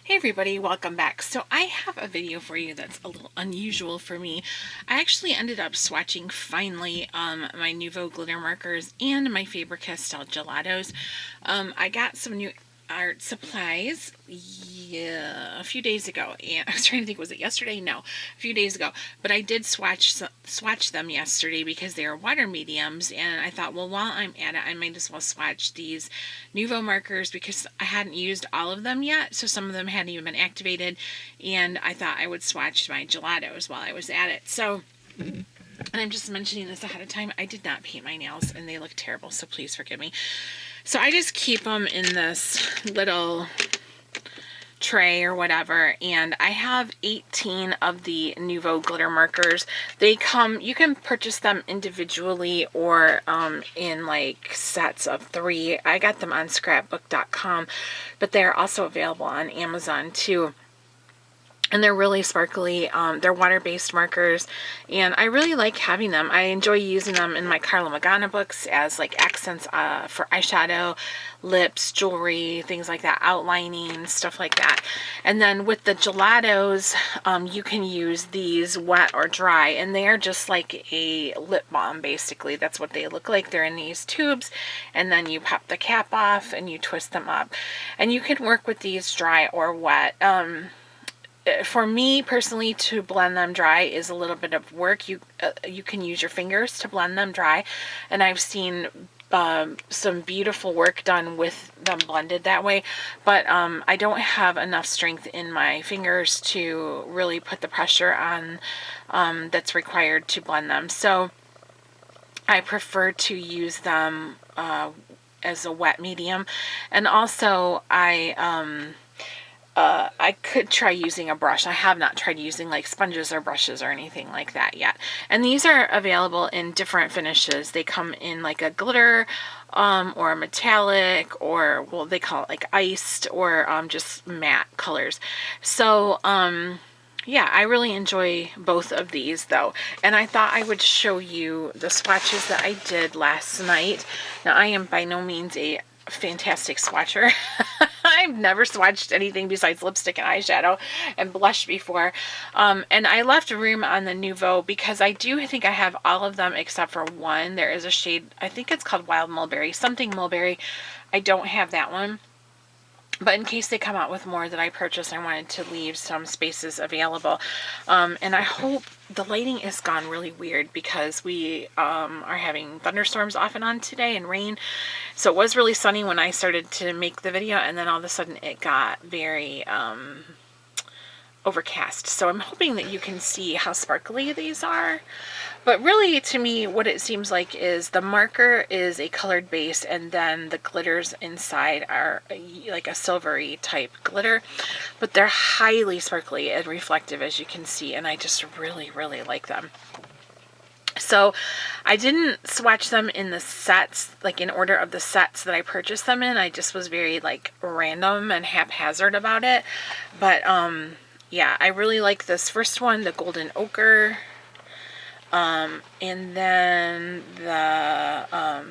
Hey everybody, welcome back. So I have a video for you that's a little unusual for me. I actually ended up swatching finally my Nuvo glitter markers and my Faber Castell Gelatos. I got some new art supplies a few days ago, and I was trying to think, was it yesterday? No, a few days ago. But I did swatch them yesterday because they are water mediums, and I thought, well, while I'm at it, I might as well swatch these Nuvo markers because I hadn't used all of them yet, so some of them hadn't even been activated, and I thought I would swatch my gelatos while I was at it. So, and I'm just mentioning this ahead of time, I did not paint my nails and they look terrible, so please forgive me. So I just keep them in this little tray or whatever, and I have 18 of the Nuvo glitter markers. They come, you can purchase them individually or in like sets of 3. I got them on scrapbook.com, but they're also available on Amazon too. And they're really sparkly. They're water-based markers, and I really like having them. I enjoy using them in my Carla Magana books as like accents for eyeshadow, lips, jewelry, things like that, outlining, stuff like that. And then with the gelatos, you can use these wet or dry, and they are just like a lip balm, basically. That's what they look like. They're in these tubes, and then you pop the cap off and you twist them up. And you can work with these dry or wet. For me personally, to blend them dry is a little bit of work. You can use your fingers to blend them dry, and I've seen some beautiful work done with them blended that way, but I don't have enough strength in my fingers to really put the pressure on that's required to blend them. So I prefer to use them as a wet medium, and also I could try using a brush. I have not tried using like sponges or brushes or anything like that yet. And these are available in different finishes. They come in like a glitter or a metallic, or well, they call it like iced, or just matte colors. So yeah, I really enjoy both of these though. And I thought I would show you the swatches that I did last night. Now, I am by no means a fantastic swatcher. I've never swatched anything besides lipstick and eyeshadow and blush before. And I left room on the Nuvo because I do think I have all of them except for one. There is a shade, I think it's called Wild Mulberry, something Mulberry. I don't have that one. But in case they come out with more that I purchased, I wanted to leave some spaces available. And I hope the lighting is gone really weird because we are having thunderstorms off and on today and rain. So it was really sunny when I started to make the video, and then all of a sudden it got very overcast. So I'm hoping that you can see how sparkly these are. But really, to me, what it seems like is the marker is a colored base, and then the glitters inside are like a silvery type glitter. But they're highly sparkly and reflective, as you can see, and I just really, really like them. So I didn't swatch them in the sets, like in order of the sets that I purchased them in. I just was very like random and haphazard about it. But yeah, I really like this first one, the Golden Ochre. And then the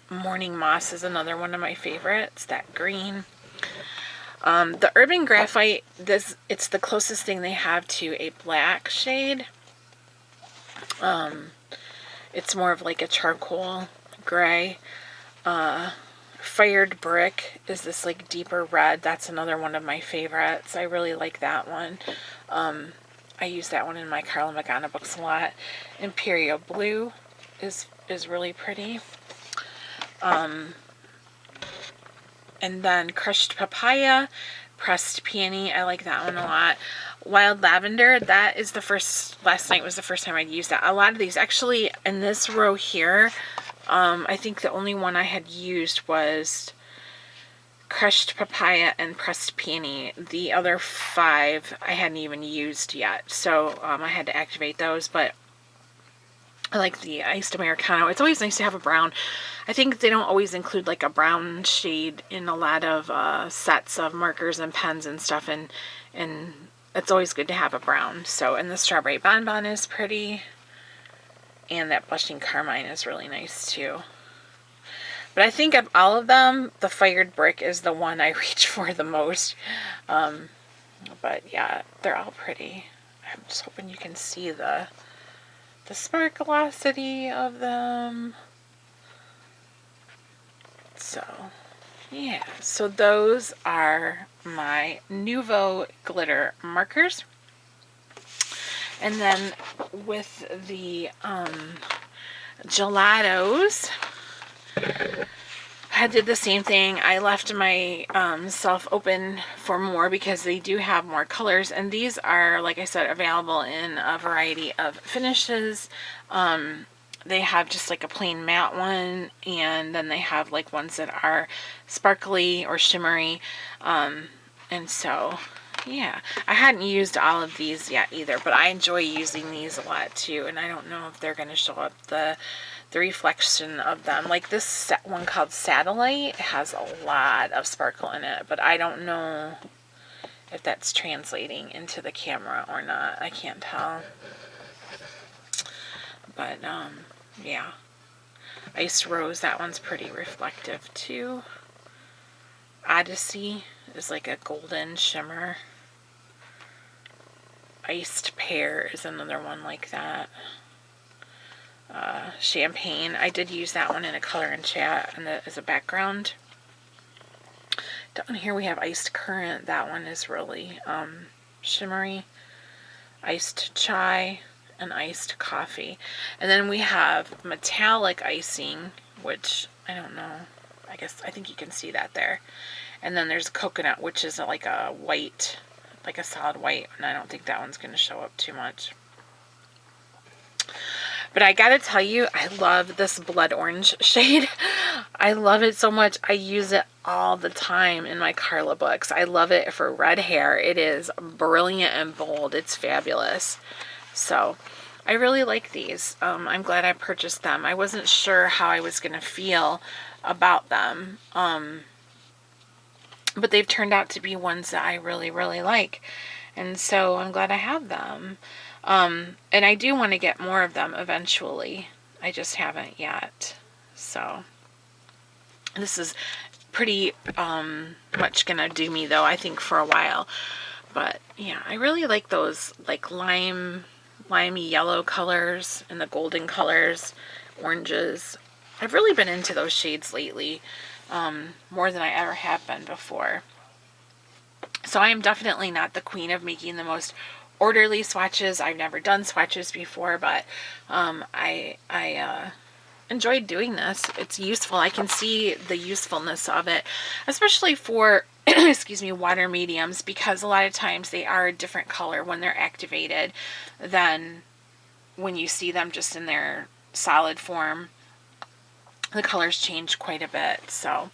Morning Moss is another one of my favorites, that green. The Urban Graphite, it's the closest thing they have to a black shade. It's more of like a charcoal gray. Fired Brick is this like deeper red. That's another one of my favorites. I really like that one. I use that one in my Carla Magana books a lot. Imperial Blue is really pretty. And then Crushed Papaya, Pressed Peony, I like that one a lot. Wild Lavender, that is last night was the first time I'd used that. A lot of these, actually, in this row here, I think the only one I had used was Crushed Papaya and Pressed Peony. The other 5 I hadn't even used yet, so I had to activate those. But I like the Iced Americano. It's always nice to have a brown. I think they don't always include like a brown shade in a lot of sets of markers and pens and stuff, and it's always good to have a brown. So, and the Strawberry Bonbon is pretty, and that Blushing Carmine is really nice too. But I think of all of them, the fired brick is the one I reach for the most. But yeah, they're all pretty. I'm just hoping you can see the sparklosity of them. So yeah, so those are my Nuvo glitter markers. And then with the gelatos, I did the same thing. I left my self open for more because they do have more colors, and these are, like I said, available in a variety of finishes. They have just like a plain matte one, and then they have like ones that are sparkly or shimmery. And so yeah, I hadn't used all of these yet either, but I enjoy using these a lot too, and I don't know if they're going to show up the reflection of them. Like this one called Satellite has a lot of sparkle in it, but I don't know if that's translating into the camera or not. I can't tell. But yeah, Iced Rose, that one's pretty reflective too. Odyssey is like a golden shimmer. Iced Pear is another one like that. Champagne, I did use that one in a color and chat and as a background. Down here we have Iced Currant. That one is really shimmery. Iced Chai and Iced Coffee. And then we have Metallic Icing, which I don't know. I think you can see that there. And then there's Coconut, which is like a white, like a solid white, and I don't think that one's going to show up too much. But I gotta tell you, I love this blood orange shade. I love it so much. I use it all the time in my Carla books. I love it for red hair. It is brilliant and bold. It's fabulous. So I really like these. I'm glad I purchased them. I wasn't sure how I was going to feel about them. But they've turned out to be ones that I really, really like. And so I'm glad I have them. And I do want to get more of them eventually. I just haven't yet. So this is pretty much gonna do me though, I think, for a while. But yeah, I really like those like limey yellow colors and the golden colors, oranges. I've really been into those shades lately, more than I ever have been before. So I am definitely not the queen of making the most orderly swatches. I've never done swatches before, but I enjoyed doing this. It's useful. I can see the usefulness of it, especially for excuse me, water mediums, because a lot of times they are a different color when they're activated than when you see them just in their solid form. The colors change quite a bit. So,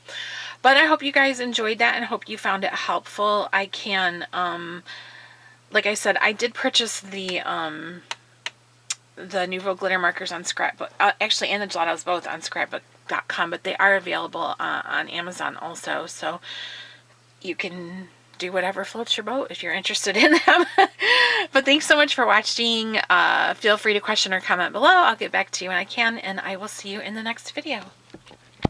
but I hope you guys enjoyed that and hope you found it helpful. I can like I said, I did purchase the Nuvo glitter markers on Scrapbook, actually, and the gelatos both on scrapbook.com, but they are available on Amazon also, so you can do whatever floats your boat if you're interested in them. But thanks so much for watching. Feel free to question or comment below. I'll get back to you when I can, and I will see you in the next video.